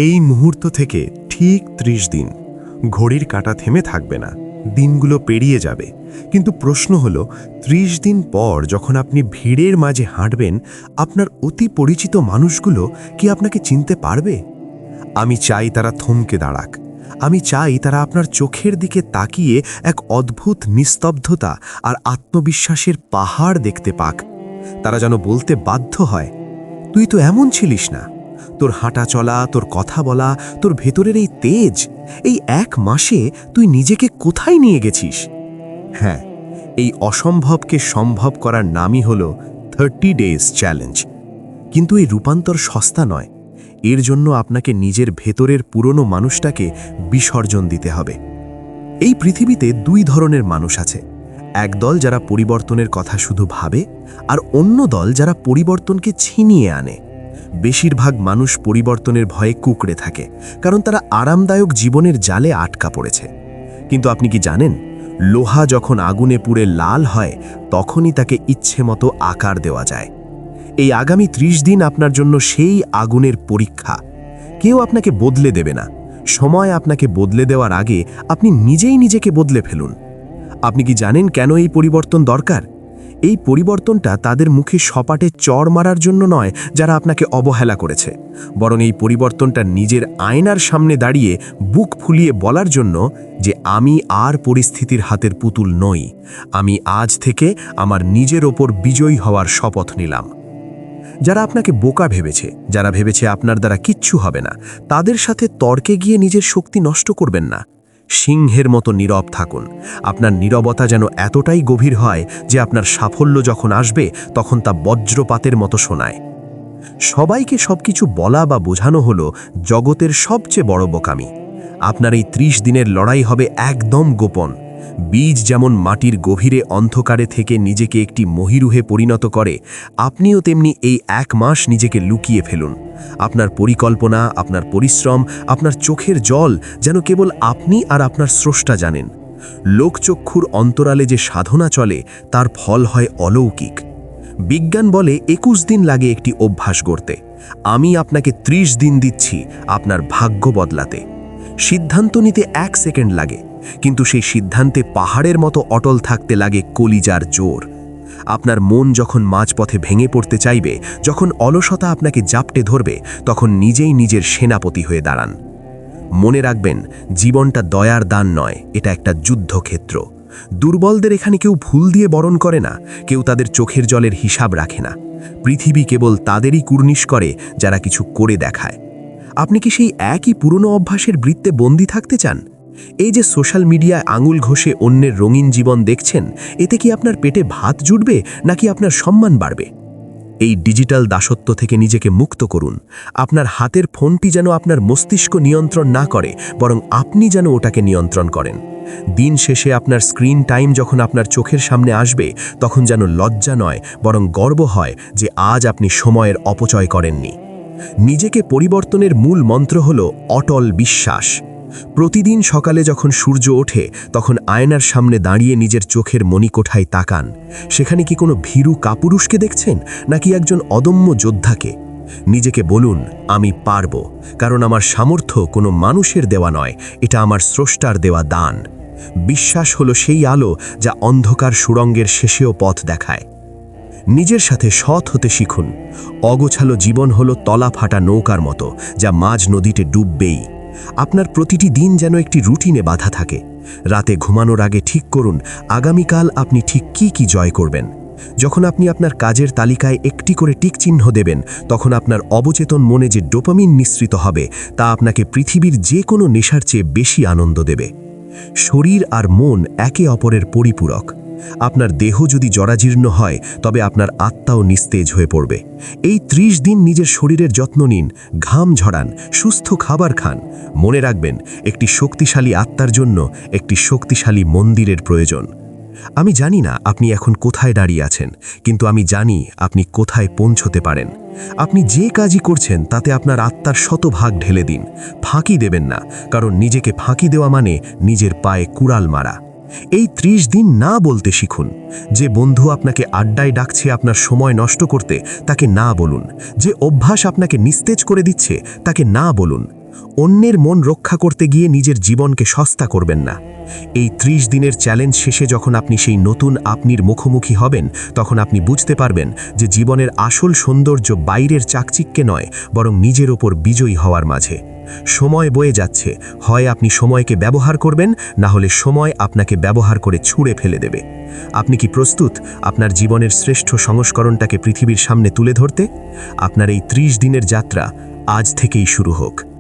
এই মুহূর্ত থেকে ঠিক ৩০ দিন ঘড়ির কাঁটা থেমে থাকবে না, দিনগুলো পেরিয়ে যাবে। কিন্তু প্রশ্ন হলো ৩০ দিন পর যখন আপনি ভিড়ের মাঝে হাঁটবেন, আপনার অতি পরিচিত মানুষগুলো কি আপনাকে চিনতে পারবে? আমি চাই তারা থমকে দাঁড়াক। আমি চাই তারা আপনার চোখের দিকে তাকিয়ে এক অদ্ভুত নিস্তব্ধতা আর আত্মবিশ্বাসের পাহাড় দেখতে পাক। তারা যেন বলতে বাধ্য হয়, তুই তো এমন ছিলিস না। তোর হাঁটা চলা, তোর কথা বলা, তোর ভেতরের এই তেজ, এই ১ মাসে তুই নিজেকে কোথায় নিয়ে গেছিস? হ্যাঁ, এই অসম্ভবকে সম্ভব করার নামই হলো 30 ডেজ চ্যালেঞ্জ। কিন্তু এই রূপান্তর সস্তা নয়। এর জন্য আপনাকে নিজের ভেতরের পুরনো মানুষটাকে বিসর্জন দিতে হবে। এই পৃথিবীতে ২ ধরনের মানুষ আছে। এক দল যারা পরিবর্তনের কথা শুধু ভাবে, আর অন্য দল যারা পরিবর্তনকে ছিনিয়ে আনে। বেশিরভাগ মানুষ পরিবর্তনের ভয়ে কুঁকড়ে থাকে, কারণ তারা আরামদায়ক জীবনের জালে আটকা পড়েছে। কিন্তু আপনি কি জানেন, লোহা যখন আগুনে পুড়ে লাল হয়, তখনই তাকে ইচ্ছে মতো আকার দেওয়া যায়। এই আগামী ৩০ দিন আপনার জন্য সেই আগুনের পরীক্ষা। কেউ আপনাকে বদলে দেবে না। সময় আপনাকে বদলে দেওয়ার আগে আপনি নিজেই নিজেকে বদলে ফেলুন। আপনি কি জানেন কেন এই পরিবর্তন দরকার? এই পরিবর্তনটা তাদের মুখে সপাটে চড় মারার জন্য নয় যারা আপনাকে অবহেলা করেছে, বরং এই পরিবর্তনটা নিজের আয়নার সামনে দাঁড়িয়ে বুক ফুলিয়ে বলার জন্য যে আমি আর পরিস্থিতির হাতের পুতুল নই। আমি আজ থেকে আমার নিজের ওপর বিজয়ী হওয়ার শপথ নিলাম। যারা আপনাকে বোকা ভেবেছে, যারা ভেবেছে আপনার দ্বারা কিচ্ছু হবে না, তাদের সাথে তর্কে গিয়ে নিজের শক্তি নষ্ট করবেন না। সিংহের মতো নীরব থাকুন। আপনার নীরবতা যেন এতটাই গভীর হয় যে আপনার সাফল্য যখন আসবে তখন তা বজ্রপাতের মতো শোনায়। সবাইকে সবকিছু বলা বা বোঝানো হলো জগতের সবচেয়ে বড় বোকামি। আপনার এই ৩০ দিনের লড়াই হবে একদম গোপন। বীজ যেমন মাটির গভীরে অন্ধকারে থেকে নিজেকে একটি মহিরুহে পরিণত করে, আপনিও তেমনি এই ১ মাস নিজেকে লুকিয়ে ফেলুন। আপনার পরিকল্পনা, আপনার পরিশ্রম, আপনার চোখের জল যেন কেবল আপনি আর আপনার স্রষ্টা জানেন। লোকচক্ষুর অন্তরালে যে সাধনা চলে, তার ফল হয় অলৌকিক। বিজ্ঞান বলে ২১ দিন লাগে একটি অভ্যাস গড়তে। আমি আপনাকে ৩০ দিন দিচ্ছি আপনার ভাগ্য বদলাতে। সিদ্ধান্ত নিতে ১ সেকেন্ড লাগে, কিন্তু সেই সিদ্ধান্তে পাহাড়ের মতো অটল থাকতে লাগে কলিজার জোর। আপনার মন যখন মাঝপথে ভেঙে পড়তে চাইবে, যখন অলসতা আপনাকে জাপটে ধরবে, তখন নিজেই নিজের সেনাপতি হয়ে দাঁড়ান। মনে রাখবেন, জীবনটা দয়ার দান নয়, এটা একটা যুদ্ধক্ষেত্র। দুর্বলদের এখানে কেউ ভুল দিয়ে বরণ করে না, কেউ তাদের চোখের জলের হিসাব রাখে না। পৃথিবী কেবল তাদেরই কুর্নিশ করে যারা কিছু করে দেখায়। আপনি কি সেই একই পুরনো অভ্যাসের বৃত্তে বন্দী থাকতে চান? এই যে সোশ্যাল মিডিয়ায় আঙুল ঘষে অন্যের রঙিন জীবন দেখছেন, এতে কি আপনার পেটে ভাত জুটবে নাকি আপনার সম্মান বাড়বে? এই ডিজিটাল দাসত্ব থেকে নিজেকে মুক্ত করুন। আপনার হাতের ফোনটি যেন আপনার মস্তিষ্ক নিয়ন্ত্রণ না করে, বরং আপনি যেন ওটাকে নিয়ন্ত্রণ করেন। দিন শেষে আপনার স্ক্রিন টাইম যখন আপনার চোখের সামনে আসবে, তখন যেন লজ্জা নয়, বরং গর্ব হয় যে আজ আপনি সময়ের অপচয় করেননি। নিজেকে পরিবর্তনের মূল মন্ত্র হল অটল বিশ্বাস। প্রতিদিন সকালে যখন সূর্য ওঠে, তখন আয়নার সামনে দাঁড়িয়ে নিজের চোখের মণিকোঠায় তাকান। সেখানে কি কোনো ভীরু কাপুরুষকে দেখছেন, নাকি একজন অদম্য যোদ্ধাকে? নিজেকে বলুন, আমি পারব, কারণ আমার সামর্থ্য কোনো মানুষের দেওয়া নয়, এটা আমার স্রষ্টার দেওয়া দান। বিশ্বাস হলো সেই আলো যা অন্ধকার সুড়ঙ্গের শেষেও পথ দেখায়। নিজের সাথে সৎ হতে শিখুন। অগোছালো জীবন হলো তলা ফাটা নৌকার মতো, যা মাঝ নদীতে ডুববেই। আপনার প্রতিটি দিন যেন একটি রুটিনে বাঁধা থাকে। রাতে ঘুমানোর আগে ঠিক করুন আগামীকাল আপনি ঠিক কি জয় করবেন। যখন আপনি আপনার কাজের তালিকায় একটি করে টিক চিহ্ন দেবেন, তখন আপনার অবচেতন মনে যে ডোপামিন নিঃসৃত হবে, তা আপনাকে পৃথিবীর যে কোনো নেশার চেয়ে বেশি আনন্দ দেবে। শরীর আর মন একে অপরের পরিপূরক। আপনার দেহ যদি জরাজীর্ণ হয়, তবে আপনার আত্মাও নিস্তেজ হয়ে পড়বে। এই ৩০ দিন নিজের শরীরের যত্ন নিন, ঘাম ঝরান, সুস্থ খাবার খান। মনে রাখবেন, একটি শক্তিশালী আত্মার জন্য একটি শক্তিশালী মন্দিরের প্রয়োজন। আমি জানি না আপনি এখন কোথায় দাঁড়িয়ে আছেন, কিন্তু আমি জানি আপনি কোথায় পৌঁছতে পারেন। আপনি যে কাজই করছেন তাতে আপনার আত্মার শতভাগ ঢেলে দিন। ফাঁকি দেবেন না, কারণ নিজেকে ফাঁকি দেওয়া মানে নিজের পায়ে কুড়াল মারা। এই ৩০ দিন না বলতে শিখুন। যে বন্ধু আপনাকে আড্ডায় ডাকছে আপনার সময় নষ্ট করতে, তাকে না বলুন। যে অভ্যাস আপনাকে নিস্তেজ করে দিচ্ছে, তাকে না বলুন। অন্যের মন রক্ষা করতে গিয়ে নিজের জীবনকে সস্তা করবেন না। এই 30 দিনের চ্যালেঞ্জ শেষে যখন আপনি সেই নতুন আপনির মুখোমুখি হবেন, তখন আপনি বুঝতে পারবেন যে জীবনের আসল সৌন্দর্য বাইরের চাকচিক্যে নয়, বরং নিজের ওপর বিজয়ী হওয়ার মাঝে। সময় বয়ে যাচ্ছে, হয় আপনি সময়কে ব্যবহার করবেন, না হলে সময় আপনাকে ব্যবহার করে ছুঁড়ে ফেলে দেবে। আপনি কি প্রস্তুত আপনার জীবনের শ্রেষ্ঠ সংস্করণটাকে পৃথিবীর সামনে তুলে ধরতে? আপনার এই 30 দিনের যাত্রা আজ থেকেই শুরু হোক।